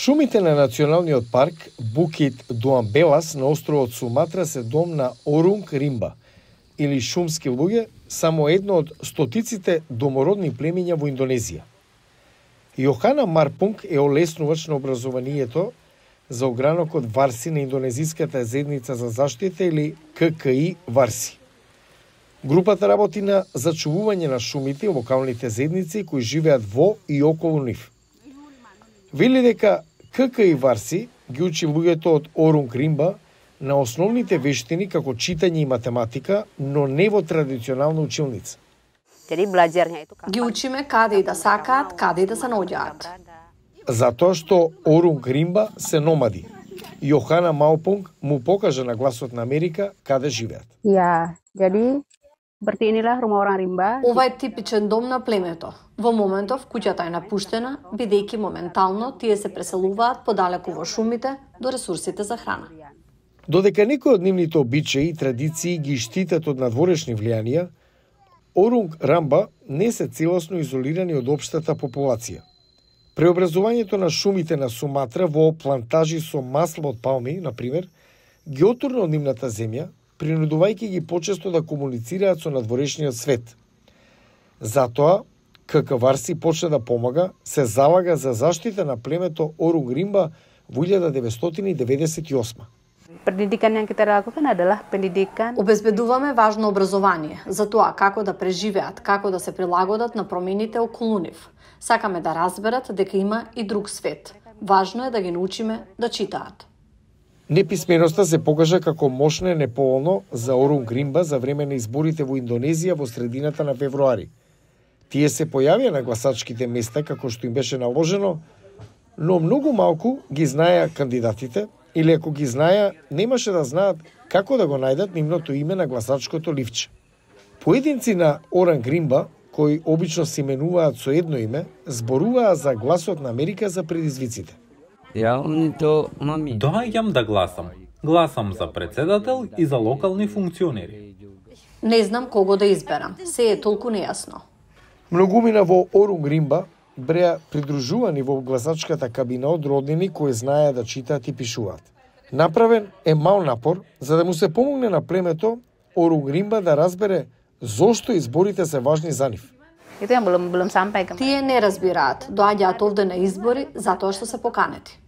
Шумите на националниот парк Букит Дуамбелас на островот Суматра се дом на Орунг Римба, или шумски луѓе, само едно од стотиците домородни племиња во Индонезија. Јохана Марпунг е олеснувач на образованието за огранокот Варси на Индонезиската заедница за заштита или ККИ Варси. Групата работи на зачувување на шумите и локалните заедници кои живеат во и околу нив. Вели дека ККИ Варси ги учи луѓето од Орунг Римба на основните вештини како читање и математика, но не во традиционална училница. Ги учиме каде и да сакаат, каде и да се наоѓаат. Затоа што Орунг Римба се номади. Јохана Марпунг му покажа на Гласот на Америка каде живеат. Jadi seperti inilah rumah orang rimba. Ова е типичен дом на племето. Во моментов куќата е напуштена, бидејќи моментално тие се преселуваат подалеку во шумите до ресурсите за храна. Додека некои од нивните обичаи и традиции ги штитат од надворешни влијанија, Орунг Римба не се целосно изолирани од општата популација. Преобразувањето на шумите на Суматра во плантажи со масло од палми, например, ги отурна од нивната земја, принудувајќи ги почесто да комуницираат со надворешниот свет. Затоа, КК Варси почна да помага, се залага за заштита на племето Орунг Римба во 1998. Pendidikan yang kita lakukan adalah pendidikan. Обезбедуваме важно образование за тоа како да преживеат, како да се прилагодат на промените околу нив. Сакаме да разберат дека има и друг свет. Важно е да ги научиме да читаат. Неписменоста се покажа како мощно и неповолно за Орунг Римба за време на изборите во Индонезија во средината на февруари. Тие се појавија на гласачките места како што им беше наложено, но многу малку ги знаеа кандидатите, или ако ги знаеа, немаше да знаат како да го најдат нивното име на гласачкото ливче. Поединци на Орунг Римба, кои обично се именуваат со едно име, зборуваа за Гласот на Америка за предизвиците. Доаѓам да гласам. Гласам за председател и за локални функционери. Не знам кого да изберам. Се е толку нејасно. Многумина во Орунг Римба бреа придружувани во гласачката кабина од роднини кои знаеа да читаат и пишуваат. Направен е мал напор за да му се помогне на племето Орунг Римба да разбере зошто изборите се важни за нив. Itu yang belum sampai ke. Тие не разбираат, доаѓаат овде на избори затоа што се поканети.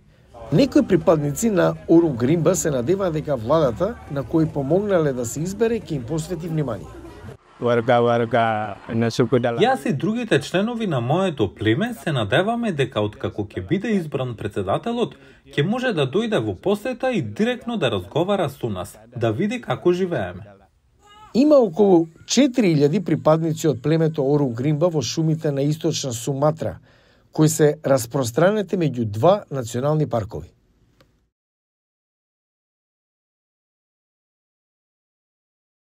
Некои припадници на Орунг Римба се надеваат дека владата на кои помогнале да се избере ќе им посвети внимание. Јас и другите членови на моето племе се надеваме дека откако ќе биде избран председателот, ќе може да дојде во посета и директно да разговара со нас, да види како живееме. Има околу 4000 припадници од племето Орунг Римба во шумите на источна Суматра, кои се распространети меѓу два национални паркови.